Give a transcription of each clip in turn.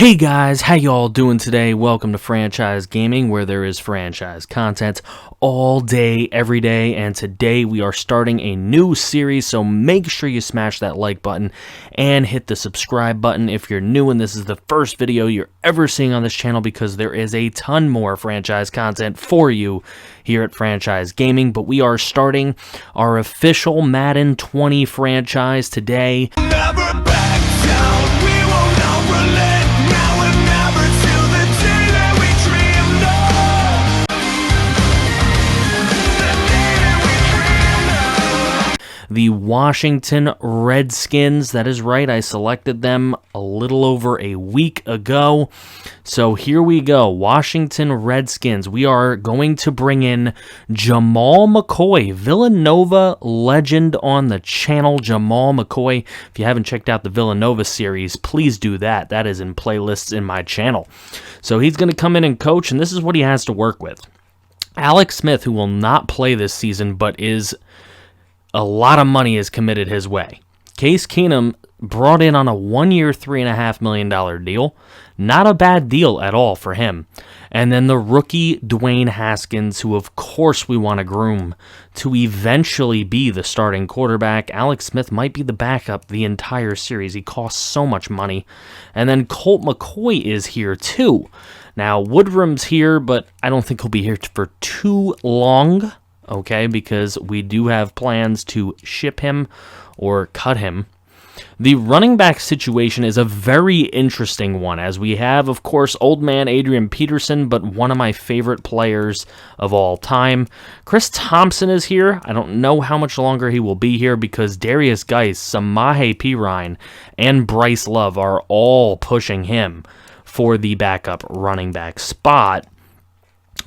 Hey guys, how y'all doing today? Welcome to Franchise Gaming, where there is franchise content all day, every day, and today we are starting a new series, so make sure you smash that like button and hit the subscribe button if you're new and this is the first video you're ever seeing on this channel, because there is a ton more franchise content for you here at Franchise Gaming. But we are starting our official Madden 20 franchise today. Never back down, we will not relent. Now and never till the day that we dreamed of. The day that we dreamed of. The Washington Redskins, that is right, I selected them a little over a week ago. So here we go, Washington Redskins. We are going to bring in Jamal McCoy, Villanova legend on the channel, Jamal McCoy. If you haven't checked out the Villanova series, please do that. That is in playlists in my channel. So he's going to come in and coach, and this is what he has to work with. Alex Smith, who will not play this season, but is a lot of money is committed his way. Case Keenum brought in on a 1-year, $3.5 million deal. Not a bad deal at all for him. And then the rookie Dwayne Haskins, who of course we want to groom to eventually be the starting quarterback. Alex Smith might be the backup the entire series. He costs so much money. And then Colt McCoy is here too. Now Woodrum's here, but I don't think he'll be here for too long. Okay, because we do have plans to ship him or cut him. The running back situation is a very interesting one, as we have, of course, old man Adrian Peterson, but one of my favorite players of all time. Chris Thompson is here. I don't know how much longer he will be here because Darius Geis, Samaje Perine, and Bryce Love are all pushing him for the backup running back spot.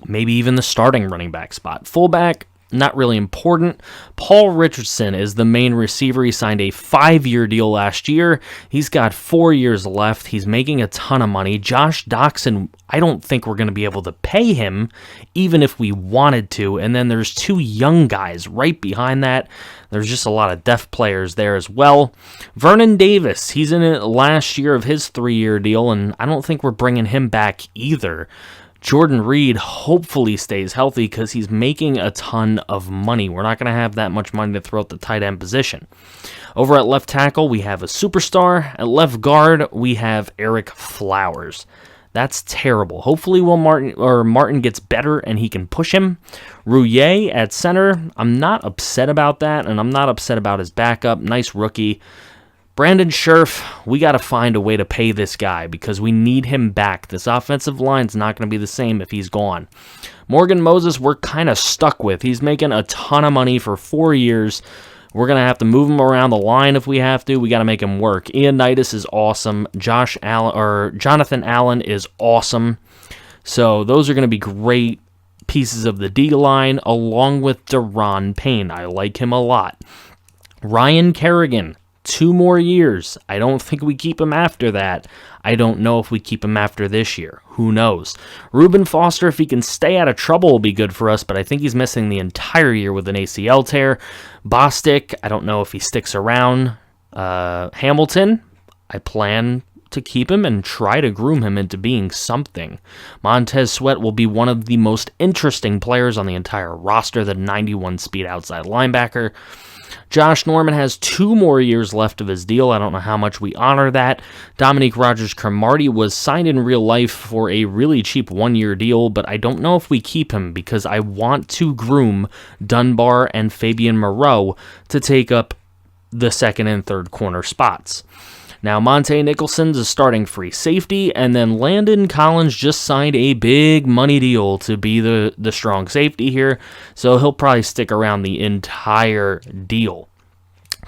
Maybe even the starting running back spot. Fullback, not really important. Paul Richardson is the main receiver. He signed a 5-year deal last year. He's got 4 years left. He's making a ton of money. Josh Doxson, I don't think we're going to be able to pay him, even if we wanted to. And then there's 2 young guys right behind that. There's just a lot of depth players there as well. Vernon Davis, he's in it last year of his 3-year deal, and I don't think we're bringing him back either. Jordan Reed hopefully stays healthy because he's making a ton of money. We're not going to have that much money to throw at the tight end position. Over at left tackle, we have a superstar. At left guard, we have Eric Flowers. That's terrible. Hopefully Martin gets better and he can push him. Rouillet at center, I'm not upset about that, and I'm not upset about his backup. Nice rookie. Brandon Scherf, we got to find a way to pay this guy because we need him back. This offensive line's not going to be the same if he's gone. Morgan Moses, we're kind of stuck with. He's making a ton of money for 4 years. We're going to have to move him around the line if we have to. We got to make him work. Ianitis is awesome. Jonathan Allen is awesome. So those are going to be great pieces of the D-line, along with Deron Payne. I like him a lot. Ryan Kerrigan, 2 more years. I don't think we keep him after that. I don't know if we keep him after this year. Who knows? Reuben Foster, if he can stay out of trouble, will be good for us, but I think he's missing the entire year with an ACL tear. Bostic, I don't know if he sticks around. Hamilton, I plan to keep him and try to groom him into being something. Montez Sweat will be one of the most interesting players on the entire roster, the 91 speed outside linebacker. Josh Norman has 2 more years left of his deal. I don't know how much we honor that. Dominique Rodgers-Cromartie was signed in real life for a really cheap 1-year deal, but I don't know if we keep him because I want to groom Dunbar and Fabian Moreau to take up the second and third corner spots. Now, Monte Nicholson's a starting free safety, and then Landon Collins just signed a big money deal to be the strong safety here, so he'll probably stick around the entire deal.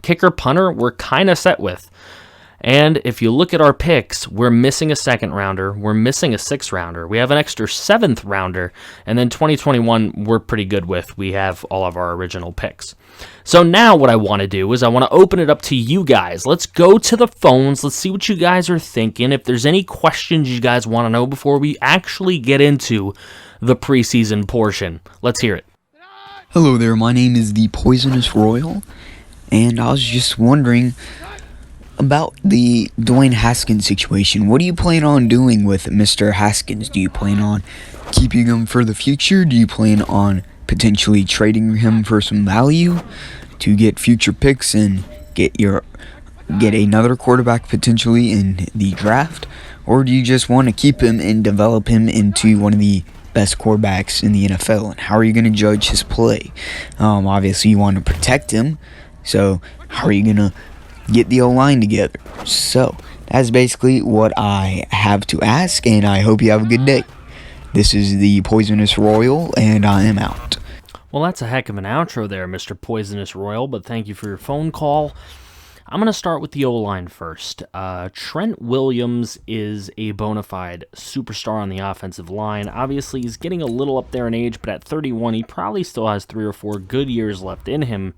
Kicker punter, we're kind of set with. And if you look at our picks, we're missing a 2nd rounder, we're missing a 6th rounder, we have an extra 7th rounder, and then 2021 we're pretty good with. We have all of our original picks. So now what I want to do is I want to open it up to you guys. Let's go to the phones. Let's see what you guys are thinking. If there's any questions you guys want to know before we actually get into the preseason portion, let's hear it. Hello there, my name is the Poisonous Royal, and I was just wondering, About the Dwayne Haskins situation, what do you plan on doing with Mr. Haskins? Do you plan on keeping him for the future? Do you plan on potentially trading him for some value to get future picks and get another quarterback potentially in the draft? Or do you just want to keep him and develop him into one of the best quarterbacks in the NFL? And how are you going to judge his play? Obviously, you want to protect him, so how are you going to get the O-line together? So that's basically what I have to ask, and I hope you have a good day. This is the Poisonous Royal, and I am out. Well, that's a heck of an outro there, Mr. Poisonous Royal, but thank you for your phone call. I'm going to start with the O-line first. Trent Williams is a bona fide superstar on the offensive line. Obviously, he's getting a little up there in age, but at 31, he probably still has 3 or 4 good years left in him.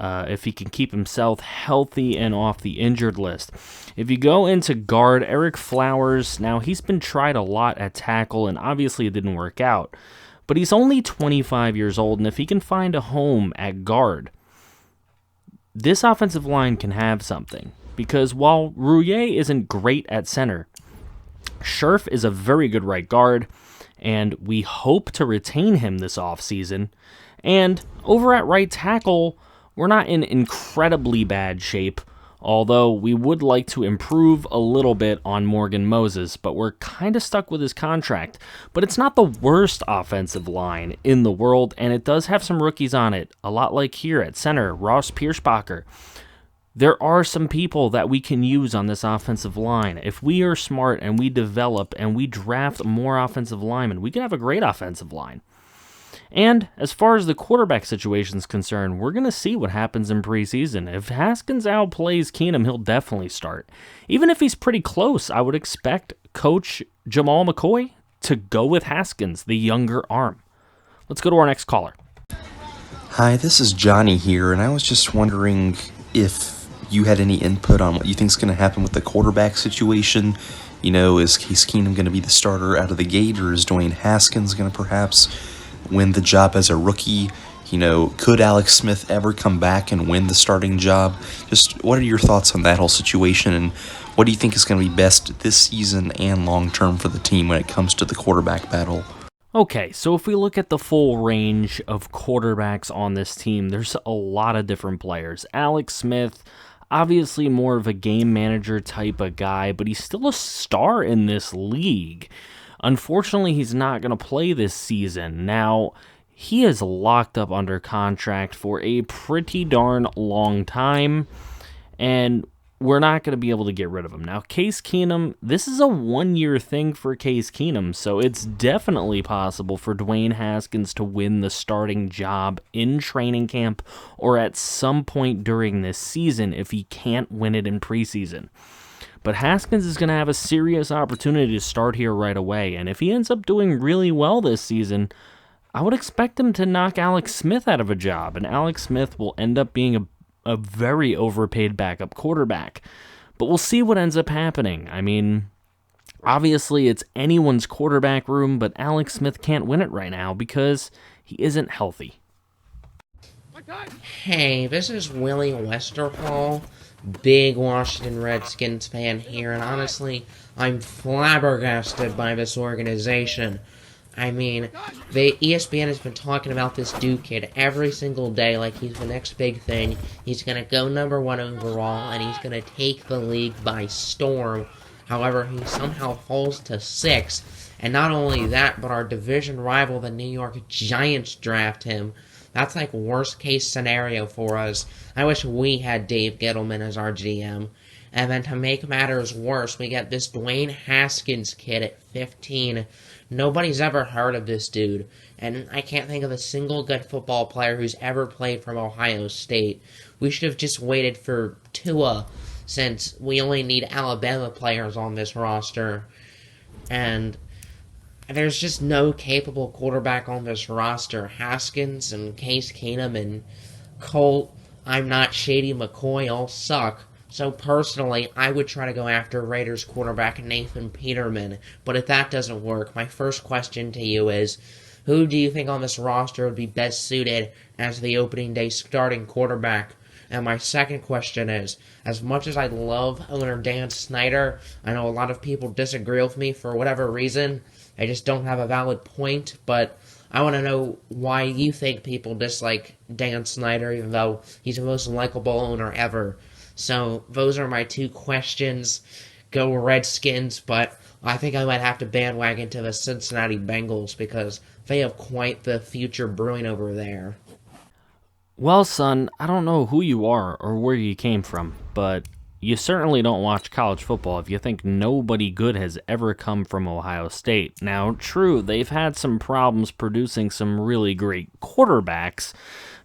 If he can keep himself healthy and off the injured list. If you go into guard, Eric Flowers, now he's been tried a lot at tackle, and obviously it didn't work out. But he's only 25 years old, and if he can find a home at guard, this offensive line can have something. Because while Rouillet isn't great at center, Scherf is a very good right guard, and we hope to retain him this offseason. And over at right tackle, we're not in incredibly bad shape, although we would like to improve a little bit on Morgan Moses, but we're kind of stuck with his contract. But it's not the worst offensive line in the world, and it does have some rookies on it, a lot like here at center, Ross Pierschbacher. There are some people that we can use on this offensive line. If we are smart and we develop and we draft more offensive linemen, we can have a great offensive line. And as far as the quarterback situation is concerned, we're going to see what happens in preseason. If Haskins outplays Keenum, he'll definitely start. Even if he's pretty close, I would expect Coach Jamal McCoy to go with Haskins, the younger arm. Let's go to our next caller. Hi, this is Johnny here, and I was just wondering if you had any input on what you think is going to happen with the quarterback situation. You know, is Case Keenum going to be the starter out of the gate, or is Dwayne Haskins going to perhaps win the job as a rookie? You know, could Alex Smith ever come back and win the starting job? Just what are your thoughts on that whole situation, and what do you think is going to be best this season and long-term for the team when it comes to the quarterback battle? Okay, so if we look at the full range of quarterbacks on this team, there's a lot of different players. Alex Smith, obviously more of a game manager type of guy, but he's still a star in this league. Unfortunately, he's not going to play this season. Now, he is locked up under contract for a pretty darn long time, and we're not going to be able to get rid of him. Now, Case Keenum, this is a one-year thing for Case Keenum, so it's definitely possible for Dwayne Haskins to win the starting job in training camp or at some point during this season if he can't win it in preseason. But Haskins is going to have a serious opportunity to start here right away, and if he ends up doing really well this season, I would expect him to knock Alex Smith out of a job, and Alex Smith will end up being a very overpaid backup quarterback. But we'll see what ends up happening. I mean, obviously it's anyone's quarterback room, but Alex Smith can't win it right now because he isn't healthy. Hey, this is Willie Westerhall, big Washington Redskins fan here, and honestly, I'm flabbergasted by this organization. I mean, the ESPN has been talking about this Duke kid every single day like he's the next big thing. He's going to go number 1 overall, and he's going to take the league by storm. However, he somehow falls to 6th, and not only that, but our division rival, the New York Giants, draft him. That's like worst case scenario for us. I wish we had Dave Gettleman as our GM. And then to make matters worse, we get this Dwayne Haskins kid at 15. Nobody's ever heard of this dude, and I can't think of a single good football player who's ever played from Ohio State. We should have just waited for Tua, since we only need Alabama players on this roster. And there's just no capable quarterback on this roster. Haskins and Case Keenum and Colt, I'm Not Shady McCoy all suck. So personally, I would try to go after Raiders quarterback Nathan Peterman. But if that doesn't work, my first question to you is, who do you think on this roster would be best suited as the opening day starting quarterback? And my second question is, as much as I love owner Dan Snyder, I know a lot of people disagree with me for whatever reason. I just don't have a valid point, but I want to know why you think people dislike Dan Snyder, even though he's the most likable owner ever. So those are my two questions. Go Redskins, but I think I might have to bandwagon to the Cincinnati Bengals because they have quite the future brewing over there. Well, son, I don't know who you are or where you came from, but you certainly don't watch college football if you think nobody good has ever come from Ohio State. Now, true, they've had some problems producing some really great quarterbacks,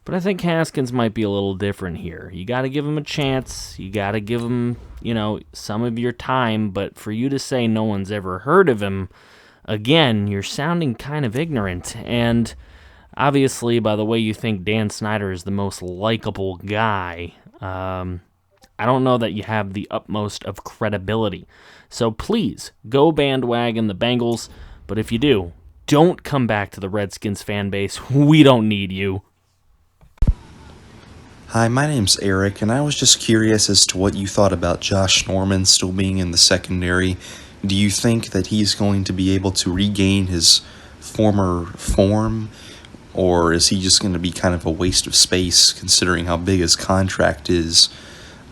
but I think Haskins might be a little different here. You got to give him a chance. You got to give him, some of your time, but for you to say no one's ever heard of him, again, you're sounding kind of ignorant, and obviously, by the way you think Dan Snyder is the most likable guy, I don't know that you have the utmost of credibility. So please, go bandwagon the Bengals, but if you do, don't come back to the Redskins fan base. We don't need you. Hi, my name's Eric, and I was just curious as to what you thought about Josh Norman still being in the secondary. Do you think that he's going to be able to regain his former form? Or is he just going to be kind of a waste of space considering how big his contract is?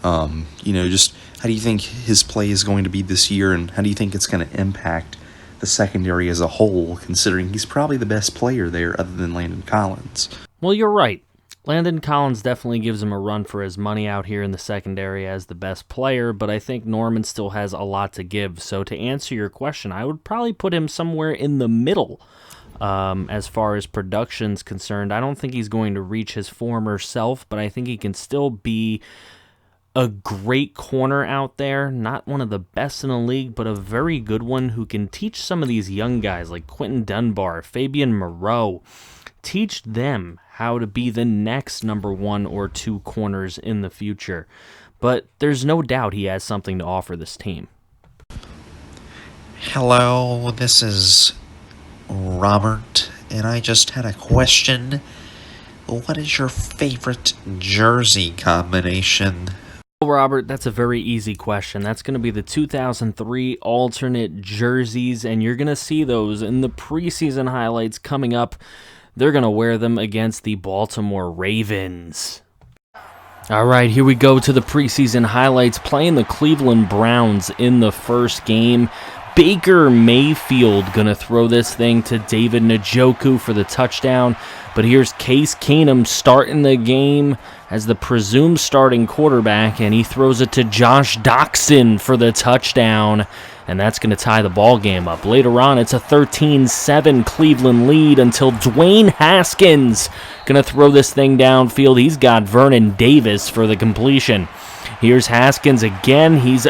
Just how do you think his play is going to be this year, and how do you think it's going to impact the secondary as a whole, considering he's probably the best player there other than Landon Collins? Well, you're right. Landon Collins definitely gives him a run for his money out here in the secondary as the best player, but I think Norman still has a lot to give. So to answer your question, I would probably put him somewhere in the middle. As far as production's concerned, I don't think he's going to reach his former self, but I think he can still be a great corner out there. Not one of the best in the league, but a very good one who can teach some of these young guys like Quentin Dunbar, Fabian Moreau, teach them how to be the next number 1 or 2 corners in the future. But there's no doubt he has something to offer this team. Hello, this is Robert, and I just had a question. What is your favorite jersey combination? Well, Robert, that's a very easy question. That's going to be the 2003 alternate jerseys, and you're going to see those in the preseason highlights coming up. They're going to wear them against the Baltimore Ravens. All right, here we go to the preseason highlights, playing the Cleveland Browns in the first game. Baker Mayfield going to throw this thing to David Njoku for the touchdown. But here's Case Keenum starting the game as the presumed starting quarterback, and he throws it to Josh Doxson for the touchdown. And that's going to tie the ball game up. Later on, it's a 13-7 Cleveland lead until Dwayne Haskins going to throw this thing downfield. He's got Vernon Davis for the completion. Here's Haskins again. He's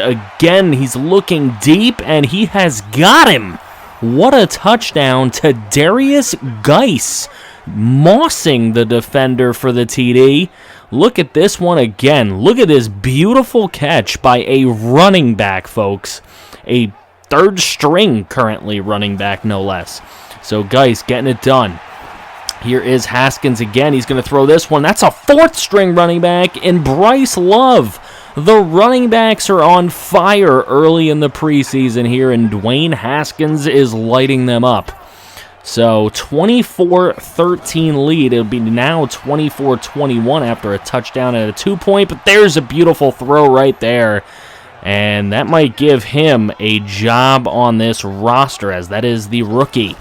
looking deep, and he has got him. What a touchdown to Darius Geis, mossing the defender for the TD. Look at this one again. Look at this beautiful catch by a running back, folks. A third string currently running back, no less. So Geis getting it done. Here is Haskins again. He's going to throw this one. That's a fourth string running back in Bryce Love. The running backs are on fire early in the preseason here, and Dwayne Haskins is lighting them up. So 24-13 lead. It'll be now 24-21 after a touchdown at a 2-point, but there's a beautiful throw right there. And that might give him a job on this roster, as that is the rookie.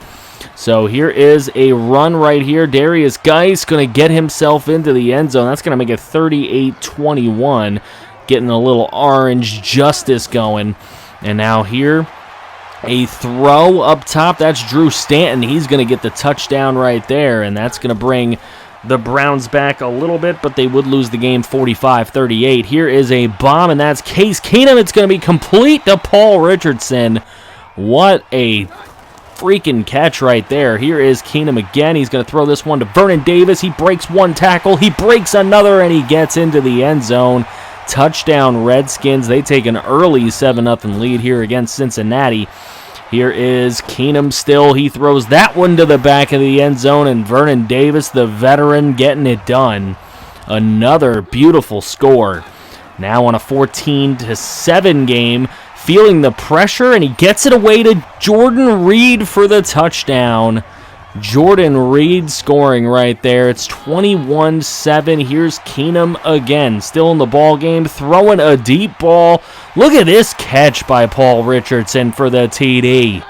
So here is a run right here. Darius Geis going to get himself into the end zone. That's going to make it 38-21. Getting a little orange justice going. And now here, a throw up top. That's Drew Stanton. He's going to get the touchdown right there, and that's going to bring the Browns back a little bit, but they would lose the game 45-38. Here is a bomb, and that's Case Keenum. It's going to be complete to Paul Richardson. What a freaking catch right there. Here is Keenum again. He's going to throw this one to Vernon Davis. He breaks one tackle. He breaks another, and he gets into the end zone. Touchdown Redskins. They take an early 7-0 lead here against Cincinnati. Here is Keenum still. He throws that one to the back of the end zone, and Vernon Davis, the veteran, getting it done. Another beautiful score. Now on a 14-7 game, feeling the pressure, and he gets it away to Jordan Reed for the touchdown. Jordan Reed scoring right there. It's 21-7. Here's Keenum again, still in the ball game, throwing a deep ball. Look at this catch by Paul Richardson for the TD.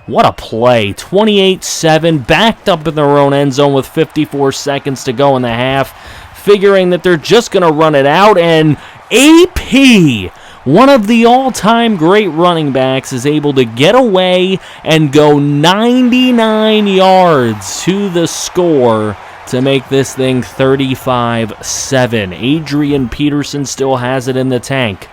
What a play. 28-7, backed up in their own end zone with 54 seconds to go in the half, figuring that they're just going to run it out, and AP, one of the all-time great running backs, is able to get away and go 99 yards to the score to make this thing 35-7. Adrian Peterson still has it in the tank.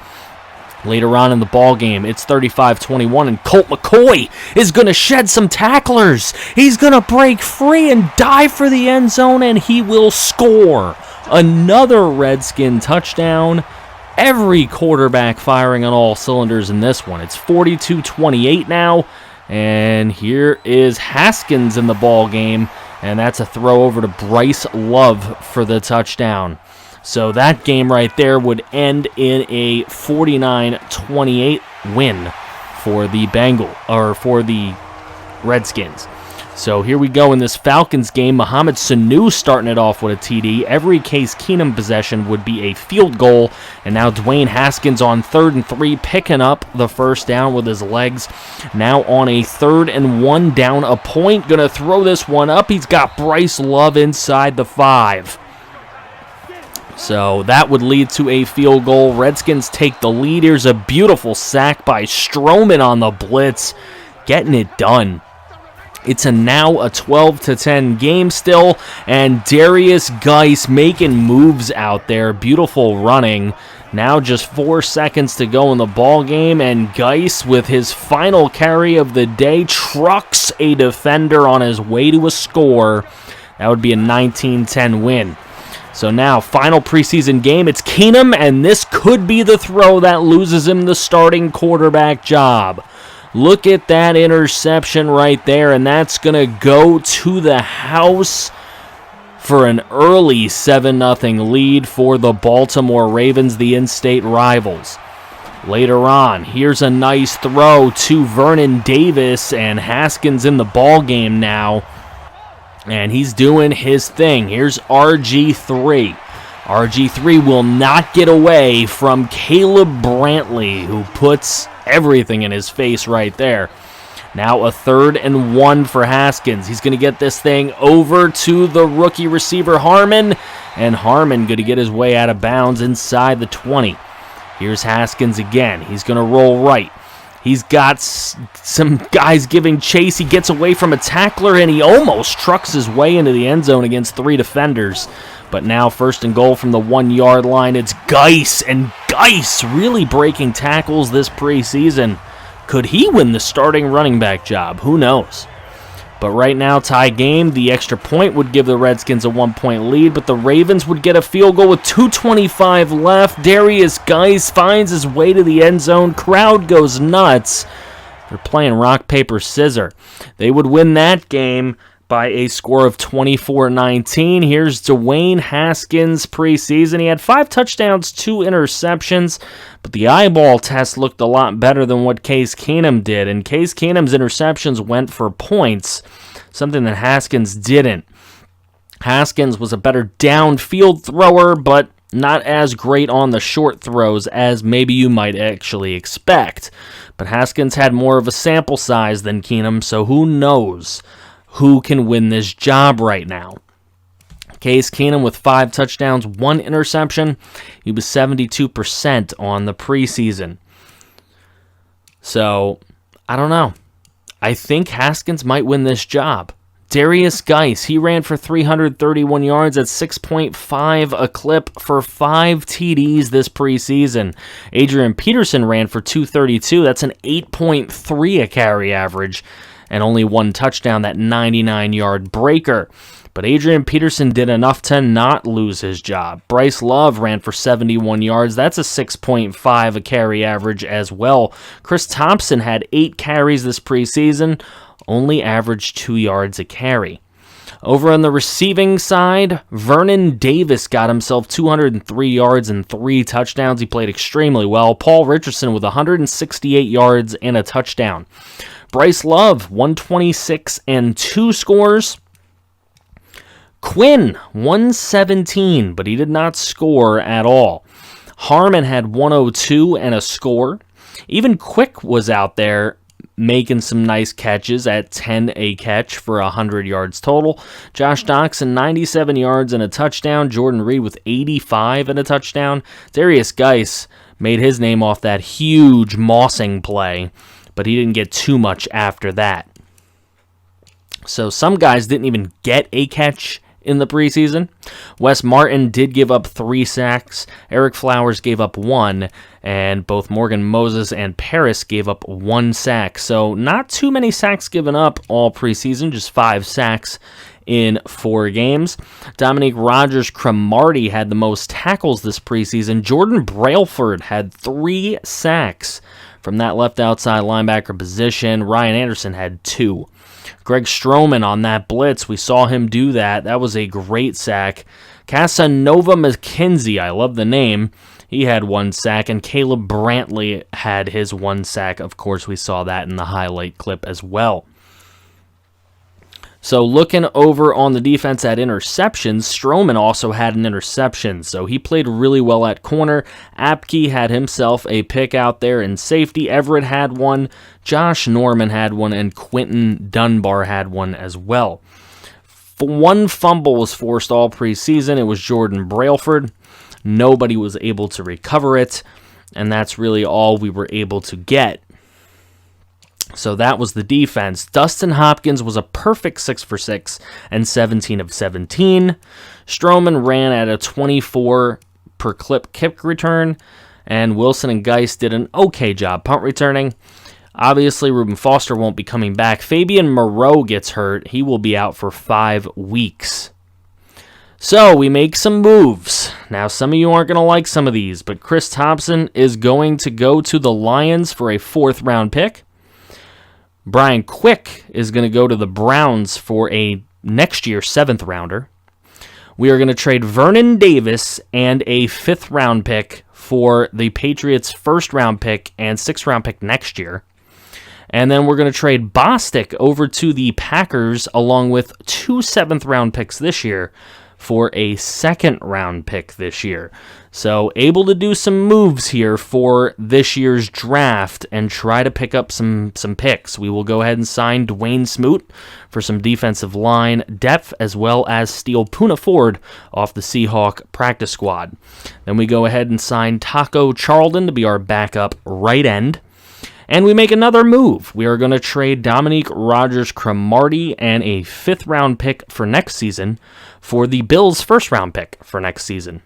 Later on in the ball game, it's 35-21, and Colt McCoy is going to shed some tacklers. He's going to break free and dive for the end zone, and he will score another Redskin touchdown. Every quarterback firing on all cylinders in this one. It's 42-28 now, and here is Haskins in the ball game, and that's a throw over to Bryce Love for the touchdown. So that game right there would end in a 49-28 win for the Redskins. So here we go in this Falcons game. Mohamed Sanu starting it off with a TD. Every Case Keenum possession would be a field goal. And now Dwayne Haskins on 3rd and 3, picking up the first down with his legs. Now on a 3rd and 1, down a point. Going to throw this one up. He's got Bryce Love inside the 5. So that would lead to a field goal. Redskins take the lead. Here's a beautiful sack by Stroman on the blitz, getting it done. It's now a 12-10 game still, and Darius Geis making moves out there. Beautiful running. Now just 4 seconds to go in the ball game, and Geis, with his final carry of the day, trucks a defender on his way to a score. That would be a 19-10 win. So now, final preseason game, it's Keenum, and this could be the throw that loses him the starting quarterback job. Look at that interception right there, and that's going to go to the house for an early 7-0 lead for the Baltimore Ravens, the in-state rivals. Later on, here's a nice throw to Vernon Davis, and Haskins in the ball game now, and he's doing his thing. Here's RG3. RG3 will not get away from Caleb Brantley, who puts everything in his face right there. Now a 3rd and 1 for Haskins. He's going to get this thing over to the rookie receiver Harmon, and Harmon going to get his way out of bounds inside the 20. Here's Haskins again. He's going to roll right. He's got some guys giving chase. He gets away from a tackler, and he almost trucks his way into the end zone against 3 defenders. But now 1st and goal from the 1-yard line. It's Geis, and Geis really breaking tackles this preseason. Could he win the starting running back job? Who knows? But right now, tie game. The extra point would give the Redskins a 1-point lead, but the Ravens would get a field goal with 2:25 left. Darius Geis finds his way to the end zone. Crowd goes nuts. They're playing rock, paper, scissors. They would win that game by a score of 24-19. Here's Dwayne Haskins preseason. He had 5 touchdowns, 2 interceptions, but the eyeball test looked a lot better than what Case Keenum did, and Case Keenum's interceptions went for points, something that Haskins didn't. Haskins was a better downfield thrower, but not as great on the short throws as maybe you might actually expect. But Haskins had more of a sample size than Keenum, so who knows who can win this job right now. Case Keenum with 5 touchdowns, 1 interception. He was 72% on the preseason. So, I don't know. I think Haskins might win this job. Darius Geis, he ran for 331 yards at 6.5 a clip for 5 TDs this preseason. Adrian Peterson ran for 232. That's an 8.3 a carry average, and only 1 touchdown, that 99-yard breaker. But Adrian Peterson did enough to not lose his job. Bryce Love ran for 71 yards. That's a 6.5 a carry average as well. Chris Thompson had 8 carries this preseason, only averaged 2 yards a carry. Over on the receiving side, Vernon Davis got himself 203 yards and 3 touchdowns. He played extremely well. Paul Richardson with 168 yards and a touchdown. Bryce Love, 126 and 2 scores. Quinn, 117, but he did not score at all. Harmon had 102 and a score. Even Quick was out there making some nice catches at 10 a catch for 100 yards total. Josh Doxson, 97 yards and a touchdown. Jordan Reed with 85 and a touchdown. Darius Geis made his name off that huge mossing play, but he didn't get too much after that. So some guys didn't even get a catch in the preseason. Wes Martin did give up 3 sacks. Eric Flowers gave up 1, and both Morgan Moses and Paris gave up 1 sack. So not too many sacks given up all preseason, just 5 sacks in 4 games. Dominique Rodgers-Cromartie had the most tackles this preseason. Jordan Brailford had 3 sacks from that left outside linebacker position. Ryan Anderson had 2. Greg Stroman on that blitz, we saw him do that. That was a great sack. Casanova McKenzie, I love the name. He had 1 sack, and Caleb Brantley had his 1 sack. Of course, we saw that in the highlight clip as well. So looking over on the defense at interceptions, Stroman also had an interception, so he played really well at corner. Apke had himself a pick out there in safety. Everett had 1, Josh Norman had 1, and Quentin Dunbar had 1 as well. 1 fumble was forced all preseason. It was Jordan Brailford. Nobody was able to recover it, and that's really all we were able to get. So that was the defense. Dustin Hopkins was a perfect 6 for 6 and 17 of 17. Stroman ran at a 24 per clip kick return, and Wilson and Geis did an okay job punt returning. Obviously, Reuben Foster won't be coming back. Fabian Moreau gets hurt. He will be out for 5 weeks. So we make some moves. Now, some of you aren't going to like some of these, but Chris Thompson is going to go to the Lions for a 4th round pick. Brian Quick is going to go to the Browns for a next year 7th rounder. We are going to trade Vernon Davis and a 5th round pick for the Patriots' 1st round pick and 6th round pick next year. And then we're going to trade Bostic over to the Packers along with 2 7th round picks this year for a 2nd round pick this year. So able to do some moves here for this year's draft and try to pick up some picks. We will go ahead and sign Dwayne Smoot for some defensive line depth, as well as steal Poona Ford off the Seahawk practice squad. Then we go ahead and sign Taco Charlton to be our backup right end. And we make another move. We are going to trade Dominique Rodgers-Cromartie and a 5th round pick for next season for the Bills' 1st round pick for next season.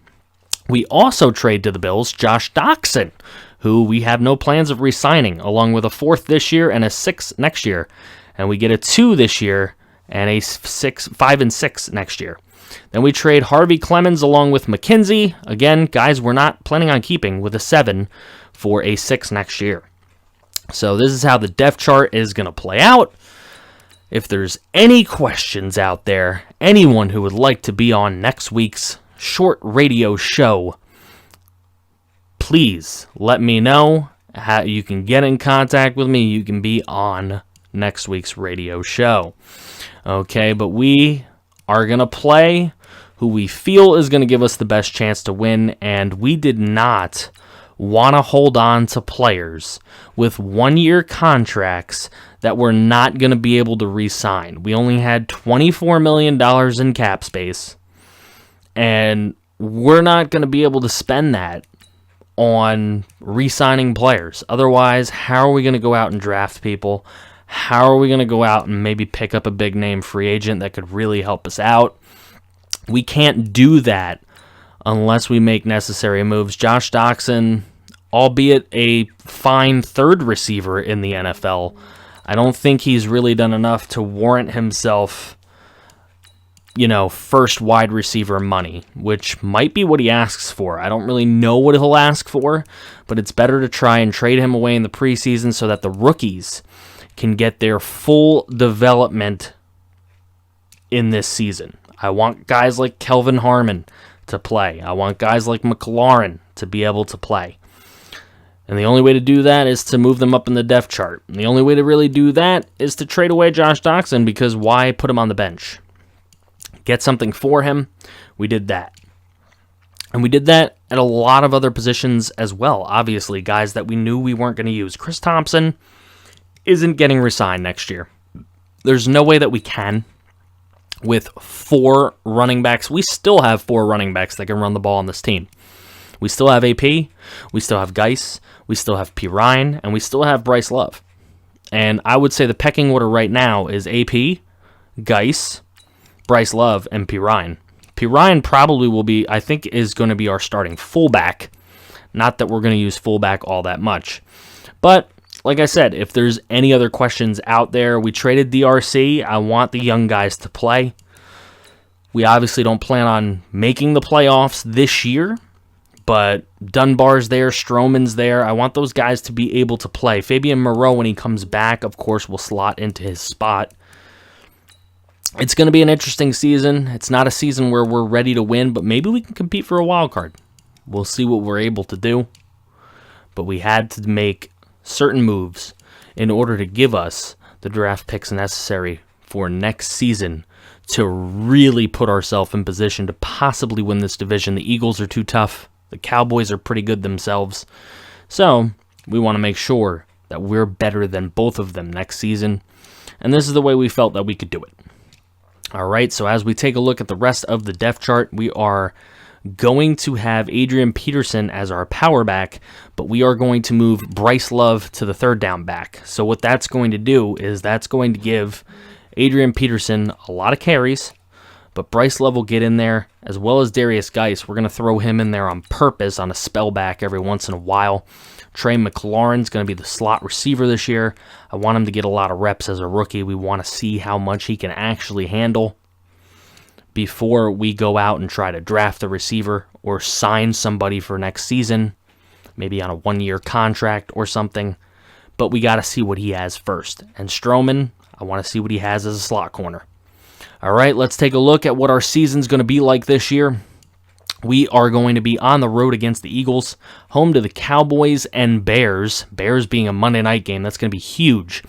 We also trade to the Bills Josh Doxson, who we have no plans of re-signing, along with a 4th this year and a 6th next year. And we get a 2 this year and a 5 and 6 next year. Then we trade Harvey Clemens along with McKenzie. Again, guys we're not planning on keeping, with a 7 for a 6 next year. So this is how the depth chart is going to play out. If there's any questions out there, anyone who would like to be on next week's short radio show, please let me know. How you can get in contact with me. You can be on next week's radio show. Okay, but we are going to play who we feel is going to give us the best chance to win, and we did not want to hold on to players with 1-year contracts that we're not going to be able to re-sign. We only had $24 million in cap space, and we're not going to be able to spend that on re-signing players. Otherwise, how are we going to go out and draft people? How are we going to go out and maybe pick up a big-name free agent that could really help us out? We can't do that unless we make necessary moves. Josh Doxson, albeit a fine 3rd receiver in the NFL, I don't think he's really done enough to warrant himself, 1st wide receiver money, which might be what he asks for. I don't really know what he'll ask for, but it's better to try and trade him away in the preseason so that the rookies can get their full development in this season. I want guys like Kelvin Harmon to play. I want guys like McLaurin to be able to play. And the only way to do that is to move them up in the depth chart. And the only way to really do that is to trade away Josh Doxson, because why put him on the bench? Get something for him. We did that. And we did that at a lot of other positions as well. Obviously, guys that we knew we weren't going to use. Chris Thompson isn't getting re-signed next year. There's no way that we can. With 4 running backs, we still have 4 running backs that can run the ball on this team. We still have AP, we still have Geis, we still have P. Ryan, and we still have Bryce Love. And I would say the pecking order right now is AP, Geis, Bryce Love, and P. Ryan. P. Ryan probably will be, I think, is going to be our starting fullback. Not that we're going to use fullback all that much. But, like I said, if there's any other questions out there, we traded DRC. I want the young guys to play. We obviously don't plan on making the playoffs this year, but Dunbar's there, Stroman's there. I want those guys to be able to play. Fabian Moreau, when he comes back, of course, will slot into his spot. It's going to be an interesting season. It's not a season where we're ready to win, but maybe we can compete for a wild card. We'll see what we're able to do. But we had to make certain moves in order to give us the draft picks necessary for next season to really put ourselves in position to possibly win this division. The Eagles are too tough. The Cowboys are pretty good themselves. So we want to make sure that we're better than both of them next season. And this is the way we felt that we could do it. All right, so as we take a look at the rest of the depth chart, we are going to have Adrian Peterson as our power back, but we are going to move Bryce Love to the third down back. So what that's going to do is that's going to give Adrian Peterson a lot of carries, but Bryce Love will get in there, as well as Darius Geis. We're going to throw him in there on purpose on a spell back every once in a while. Trey McLaurin's going to be the slot receiver this year. I want him to get a lot of reps as a rookie. We want to see how much he can actually handle before we go out and try to draft a receiver or sign somebody for next season, maybe on a 1-year contract or something. But we got to see what he has first. And Stroman, I want to see what he has as a slot corner. All right, let's take a look at what our season's going to be like this year. We are going to be on the road against the Eagles, home to the Cowboys and Bears. Bears being a Monday night game, that's going to be huge.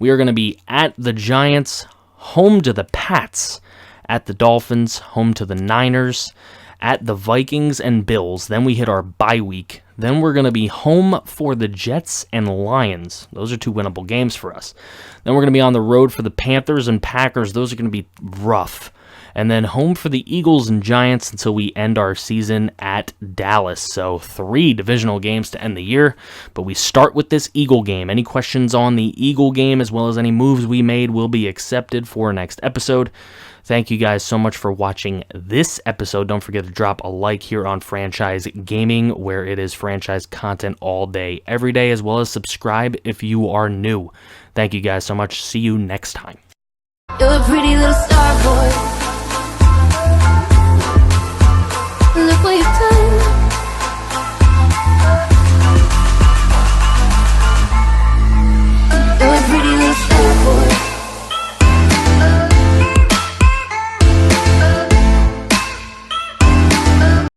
We are going to be at the Giants, home to the Pats, at the Dolphins, home to the Niners, at the Vikings and Bills. Then we hit our bye week. Then we're going to be home for the Jets and Lions. Those are 2 winnable games for us. Then we're going to be on the road for the Panthers and Packers. Those are going to be rough. And then home for the Eagles and Giants until we end our season at Dallas. So 3 divisional games to end the year. But we start with this Eagle game. Any questions on the Eagle game as well as any moves we made will be accepted for next episode. Thank you guys so much for watching this episode. Don't forget to drop a like here on Franchise Gaming, where it is franchise content all day, every day, as well as subscribe if you are new. Thank you guys so much. See you next time. You're a pretty little star.